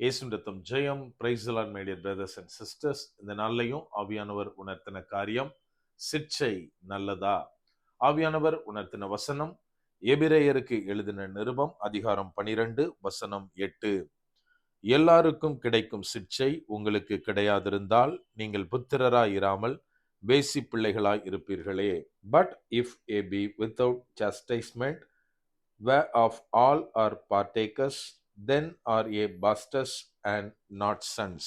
இயேசுவின் ரத்தம் ஜெயம். Praise the Lord my dear brothers and sisters. இந்த நாள்லையும் ஆவியானவர் உணர்த்தின காரியம், சிற்சை நல்லதா? ஆவியானவர் உணர்த்தின வசனம், எபிரேயருக்கு எழுதின நிருபம் அதிகாரம் 12 வசனம் 8. எல்லாருக்கும் கிடைக்கும் சிற்சை உங்களுக்கு கிடையாதிருந்தால் நீங்கள் புத்திரராய் இராமல் வேசி பிள்ளைகளாய் இருப்பீர்களே. But if ye be without chastisement, whereof all are partakers, then are ye bastards and not sons.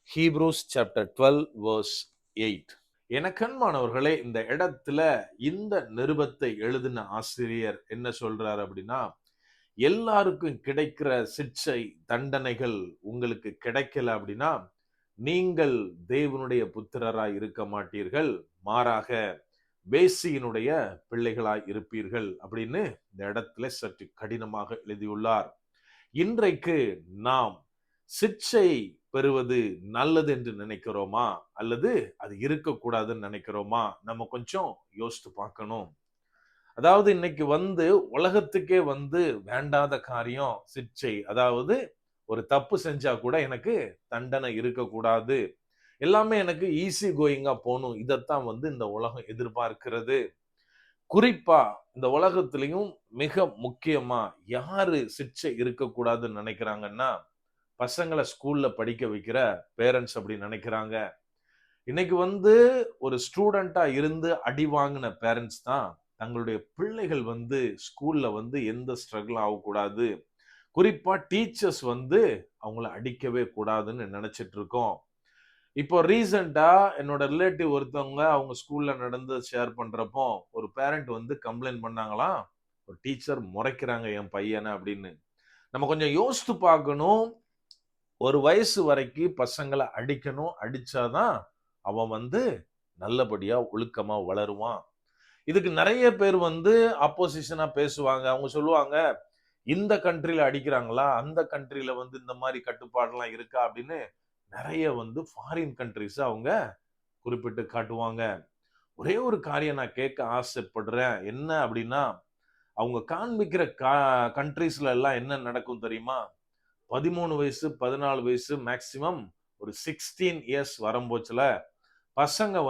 Hebrews chapter 12 verse 8. எனக்கன்பானவர்களே, இந்த இடத்துல இந்த நிருபத்தை எழுதின ஆசிரியர் என்ன சொல்றார் அப்படின்னா, எல்லாருக்கும் கிடைக்கிற சிற்சை தண்டனைகள் உங்களுக்கு கிடைக்கல அப்படின்னா நீங்கள் தேவனுடைய புத்திரராய் இருக்க மாட்டீர்கள், மாறாக வேசியினுடைய பிள்ளைகளாய் இருப்பீர்கள் அப்படின்னு இந்த இடத்துல சற்று கடினமாக எழுதியுள்ளார். இன்றைக்கு நாம் சிற்சை பெறுவது நல்லது என்று நினைக்கிறோமா, அல்லது அது இருக்கக்கூடாதுன்னு நினைக்கிறோமா? நம்ம கொஞ்சம் யோசித்து பார்க்கணும். அதாவது இன்னைக்கு உலகத்துக்கே வேண்டாத காரியம் சிற்சை. அதாவது ஒரு தப்பு செஞ்சா கூட எனக்கு தண்டனை இருக்கக்கூடாது, எல்லாமே எனக்கு ஈஸி கோயிங்கா போகணும். இதைத்தான் இந்த உலகம் எதிர்பார்க்கிறது. குறிப்பா இந்த உலகத்திலையும் மிக முக்கியமா யாரு சிற்சை இருக்கக்கூடாதுன்னு நினைக்கிறாங்கன்னா, பசங்களை ஸ்கூல்ல படிக்க வைக்கிற பேரண்ட்ஸ் அப்படி நினைக்கிறாங்க. இன்னைக்கு ஒரு ஸ்டூடெண்டா இருந்து அடி வாங்கின பேரண்ட்ஸ் தான் தங்களுடைய பிள்ளைகள் ஸ்கூல்ல எந்த ஸ்ட்ரகிள் ஆகக்கூடாது, குறிப்பா டீச்சர்ஸ் அவங்கள அடிக்கவே கூடாதுன்னு நினைச்சிட்டு இருக்கோம். இப்போ ரீசெண்டா என்னோட ரிலேட்டிவ் ஒருத்தவங்க அவங்க ஸ்கூல்ல நடந்து ஷேர் பண்றப்போ ஒரு பேரண்ட் கம்ப்ளைண்ட் பண்ணாங்களாம், ஒரு டீச்சர் முறைக்கிறாங்க என் பையனை அப்படின்னு. நம்ம கொஞ்சம் யோசித்து பார்க்கணும். ஒரு வயசு வரைக்கும் பசங்களை அடிக்கணும், அடிச்சாதான் அவன் நல்லபடியா ஒழுக்கமா வளருவான். இதுக்கு நிறைய பேர் அப்போசிஷனா பேசுவாங்க. அவங்க சொல்லுவாங்க, இந்த கண்ட்ரில அடிக்கிறாங்களா, அந்த கண்ட்ரில இந்த மாதிரி கட்டுப்பாடுலாம் இருக்கா அப்படின்னு நிறைய ஃபாரின் கண்ட்ரிஸ் அவங்க குறிப்பிட்டு காட்டுவாங்க. ஒரே ஒரு காரியம் நான் கேட்க ஆசைப்படுறேன். என்ன அப்படின்னா, அவங்க காண்பிக்கிற கண்ட்ரிஸ்ல எல்லாம் என்ன நடக்கும் தெரியுமா? 13 வயசு 14 வயசு மேக்சிமம் ஒரு 16 இயர்ஸ் வரும்போச்சுல பசங்க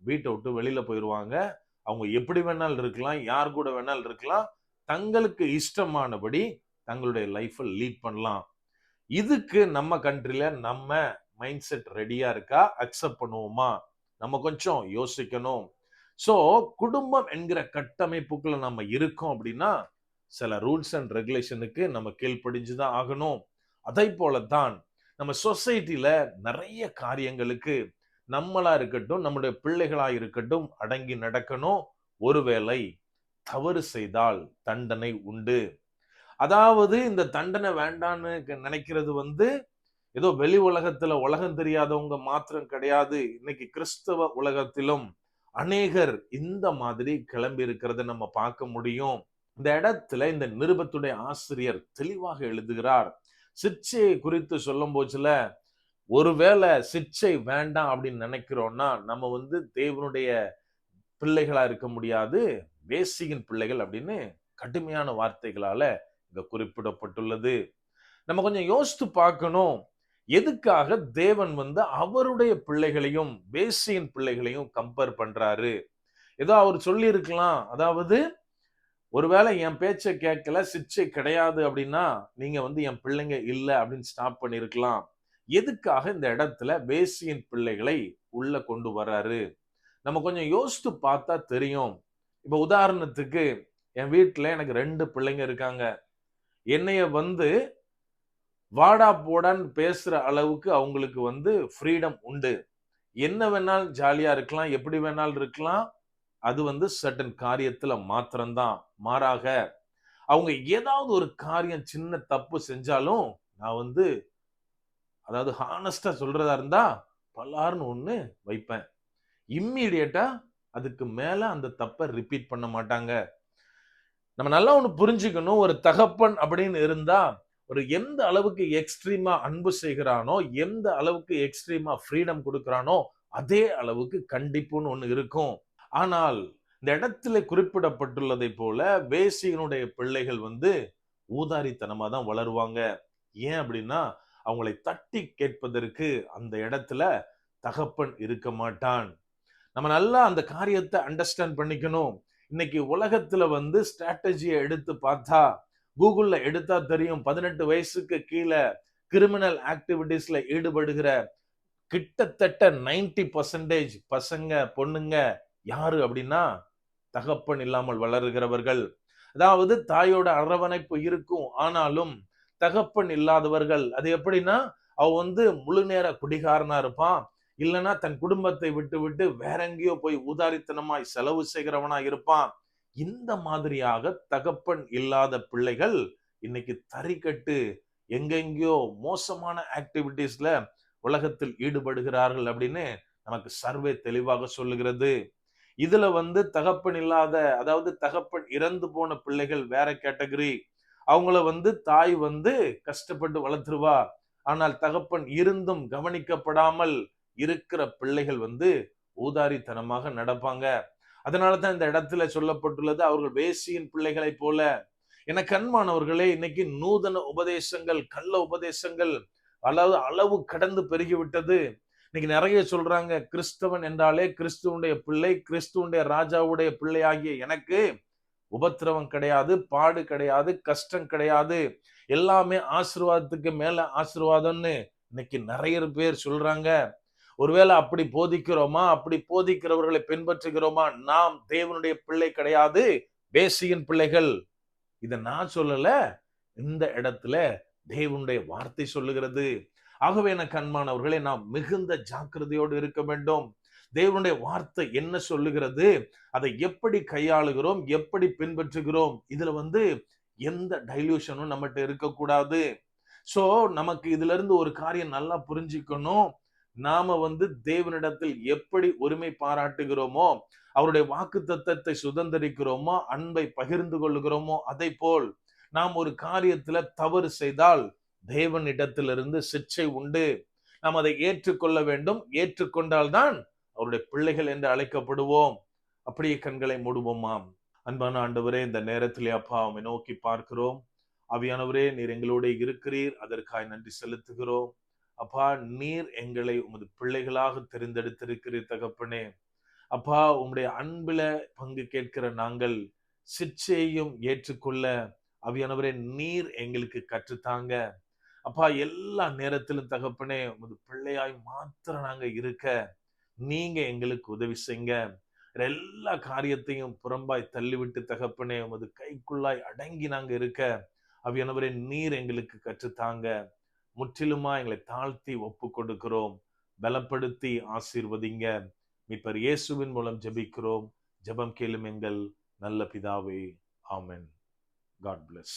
வீட்டை விட்டு வெளியில போயிருவாங்க. அவங்க எப்படி வேணாலும் இருக்கலாம், யார் கூட வேணாலும் இருக்கலாம், தங்களுக்கு இஷ்டமானபடி தங்களுடைய லைஃபை லீட் பண்ணலாம். இதுக்கு நம்ம கண்ட்ரில நம்ம மைண்ட் செட் ரெடியா இருக்கா? அக்செப்ட் பண்ணுவோமா? நம்ம கொஞ்சம் யோசிக்கணும். சோ குடும்பம் என்கிற கட்டமைப்புக்குள்ள நம்ம இருக்கோம் அப்படின்னா சில ரூல்ஸ் அண்ட் ரெகுலேஷனுக்கு நம்ம கீழ்ப்படிஞ்சுதான் ஆகணும். அதை போலத்தான் நம்ம சொசைட்டில நிறைய காரியங்களுக்கு நம்மளா இருக்கட்டும், நம்முடைய பிள்ளைகளா இருக்கட்டும் அடங்கி நடக்கணும். ஒருவேளை தவறு செய்தால் தண்டனை உண்டு. அதாவது இந்த தண்டனை வேண்டான்னு நினைக்கிறது ஏதோ வெளி உலகத்துல உலகம் தெரியாதவங்க மாத்திரம் கிடையாது. இன்னைக்கு கிறிஸ்தவ உலகத்திலும் அநேகர் இந்த மாதிரி கிளம்பி இருக்கிறத நம்ம பார்க்க முடியும். இந்த இடத்துல இந்த நிருபத்துடைய ஆசிரியர் தெளிவாக எழுதுகிறார். சிற்சையை குறித்து சொல்லும் போச்சுல, ஒருவேளை சிற்சை வேண்டாம் அப்படின்னு நினைக்கிறோம்னா நம்ம தேவனுடைய பிள்ளைகளா இருக்க முடியாது, வேசியின் பிள்ளைகள் அப்படின்னு கடுமையான வார்த்தைகளால இங்க குறிப்பிடப்பட்டுள்ளது. நம்ம கொஞ்சம் யோசித்து பார்க்கணும். எதுக்காக தேவன் அவருடைய பிள்ளைகளையும் வேசியின் பிள்ளைகளையும் கம்பேர் பண்றாரு? ஏதோ அவர் சொல்லி இருக்கலாம், அதாவது ஒருவேளை என் பேச்சை கேட்கல, சிற்சை கிடையாது அப்படின்னா நீங்க என் பிள்ளைங்க இல்ல அப்படின்னு ஸ்டாப் பண்ணிருக்கலாம். எதுக்காக இந்த இடத்துல வேசியின் பிள்ளைகளை உள்ள கொண்டு வர்றாரு? நம்ம கொஞ்சம் யோசித்து பார்த்தா தெரியும். இப்ப உதாரணத்துக்கு என் வீட்டுல எனக்கு 2 பிள்ளைங்க இருக்காங்க. என்னைய வாடா போடான்னு பேசுற அளவுக்கு அவங்களுக்கு ஃப்ரீடம் உண்டு. என்ன வேணாலும் ஜாலியா இருக்கலாம், எப்படி வேணாலும் இருக்கலாம். அது சர்டன் காரியத்துல மாத்திரம்தான். மாறாக அவங்க ஏதாவது ஒரு காரியம் சின்ன தப்பு செஞ்சாலும் நான் அதாவது ஹானஸ்டா சொல்றதா இருந்தா பலார்னு ஒண்ணு வைப்பேன். இம்மீடியட்டா அதுக்கு மேல அந்த தப்பை ரிப்பீட் பண்ண மாட்டாங்க. நம்ம நல்லா ஒண்ணு புரிஞ்சுக்கணும். ஒரு தகப்பன் அப்படின்னு இருந்தா ஒரு எந்த அளவுக்கு எக்ஸ்ட்ரீமா அன்பு செய்கிறானோ, எந்த அளவுக்கு எக்ஸ்ட்ரீமா ஃப்ரீடம் கொடுக்கிறானோ அதே அளவுக்கு கண்டிப்புன்னு ஒண்ணு இருக்கும். ஆனால் இந்த இடத்துல குறிப்பிடப்பட்டுள்ளதை போல வேசியினுடைய பிள்ளைகள் ஊதாரித்தனமா தான் வளருவாங்க. ஏன் அப்படின்னா அவங்களை தட்டி கேட்பதற்கு அந்த இடத்துல தகப்பன் இருக்க மாட்டான். நம்ம நல்லா அந்த காரியத்தை அண்டர்ஸ்டாண்ட் பண்ணிக்கணும். இன்னைக்கு உலகத்துல ஸ்ட்ராட்டஜியை எடுத்து பார்த்தா, கூகுள்ல எடுத்தா தெரியும், 18 வயசுக்கு கீழே கிரிமினல் ஆக்டிவிட்டிஸ்ல ஈடுபடுகிற கிட்டத்தட்ட 90% பசங்க பொண்ணுங்க யாரு அப்படின்னா தகப்பன் இல்லாமல் வளருகிறவர்கள். அதாவது தாயோட அரவணைப்பு இருக்கும், ஆனாலும் தகப்பன் இல்லாதவர்கள். அது எப்படின்னா, அவன் முழு நேர குடிகாரனா இருப்பான், இல்லைன்னா தன் குடும்பத்தை விட்டு விட்டு வேற எங்கேயோ போய் ஊதாரித்தனமாய் செலவு செய்கிறவனா இருப்பான். இந்த மாதிரியாக தகப்பன் இல்லாத பிள்ளைகள் இன்னைக்கு தறிக்கட்டு எங்கெங்கயோ மோசமான ஆக்டிவிட்டிஸ்ல உலகத்தில் ஈடுபடுகிறார்கள் அப்படின்னு நமக்கு சர்வே தெளிவாக சொல்லுகிறது. இதுல தகப்பன் இல்லாத, அதாவது தகப்பன் இறந்து போன பிள்ளைகள் வேற கேட்டகரி. அவங்கள தாய் கஷ்டப்பட்டு வளர்த்துருவா. ஆனால் தகப்பன் இருந்தும் கவனிக்கப்படாமல் இருக்கிற பிள்ளைகள் ஊதாரித்தனமாக நடப்பாங்க. அதனாலதான் இந்த இடத்துல சொல்லப்பட்டுள்ளது, அவர்கள் வேசியின் பிள்ளைகளை போல. என கண்மானவர்களே, இன்னைக்கு நூதன உபதேசங்கள், கள்ள உபதேசங்கள் அளவு கடந்து பெருகிவிட்டது. இன்னைக்கு நிறைய சொல்றாங்க, கிறிஸ்தவன் என்றாலே கிறிஸ்துவனுடைய பிள்ளை, கிறிஸ்துவனுடைய ராஜாவுடைய பிள்ளை ஆகிய எனக்கு உபத்திரவம் கிடையாது, பாடு கிடையாது, கஷ்டம் கிடையாது, எல்லாமே ஆசீர்வாதத்துக்கு மேல ஆசீர்வாதம்னு இன்னைக்கு நிறைய பேர் சொல்றாங்க. ஒருவேளை அப்படி போதிக்கிறோமா? அப்படி போதிக்கிறவர்களை பின்பற்றுகிறோமா? நாம் தேவனுடைய பிள்ளை கிடையாது, வேசியின் பிள்ளைகள். இத நான் சொல்லல, இந்த இடத்துல தேவனுடைய வார்த்தை சொல்லுகிறது. ஆகவே எனக்கு அன்பானவர்களே, நாம் மிகுந்த ஜாக்கிரதையோடு இருக்க வேண்டும். தேவனுடைய வார்த்தை என்ன சொல்லுகிறது, அதை எப்படி கையாளுகிறோம், எப்படி பின்பற்றுகிறோம், இதுல எந்த டைல்யூஷனும் நம்மகிட்ட இருக்கக்கூடாது. சோ நமக்கு இதுல இருந்து ஒரு காரியம் நல்லா புரிஞ்சுக்கணும். நாம தேவனிடத்தில் எப்படி உரிமை பாராட்டுகிறோமோ, அவருடைய வாக்கு தத்தத்தை சுதந்திரிக்கிறோமோ, அன்பை பகிர்ந்து கொள்ளுகிறோமோ, அதை போல் நாம் ஒரு காரியத்துல தவறு செய்தால் தேவனிடத்திலிருந்து சிக்ஷை உண்டு. நாம் அதை ஏற்றுக்கொள்ள வேண்டும். ஏற்றுக்கொண்டால்தான் அவருடைய பிள்ளைகள் என்று அழைக்கப்படுவோம். அப்படியே கண்களை மூடுவோமாம். அன்பான ஆண்டவரே, இந்த நேரத்திலே அப்பா உம்மை நோக்கி பார்க்கிறோம். ஆவியானவரே, நீர் எங்களோட இருக்கிறீர், அதற்காக நன்றி செலுத்துகிறோம். அப்பா, நீர் எங்களை உமது பிள்ளைகளாக தெரிந்தெடுத்திருக்கிறீர் தகப்பனே. அப்பா, உம்முடைய அன்பில பங்கு கேட்கிற நாங்கள் சிற்சையையும் ஏற்றுக்கொள்ள ஆவியானவரே நீர் எங்களுக்கு கற்றுத்தாங்க. அப்பா, எல்லா நேரத்திலும் தகப்பனே உமது பிள்ளையாய் மாத்திரம் நாங்க இருக்க நீங்க எங்களுக்கு உதவி செய்யுங்க. எல்லா காரியத்தையும் புறம்பாய் தள்ளிவிட்டு தகப்பனே உமது கைக்குள்ளாய் அடங்கி நாங்க இருக்க ஆவியானவரே நீர் எங்களுக்கு கற்றுத்தாங்க. முற்றிலுமா எங்களை தாழ்த்தி ஒப்பு கொடுக்கிறோம். பலப்படுத்தி ஆசீர்வதிங்க. மீட்பர் இயேசுவின் மூலம் ஜெபிக்கிறோம். ஜெபம் கேளும் எங்கள் நல்ல பிதாவே. ஆமென். God bless.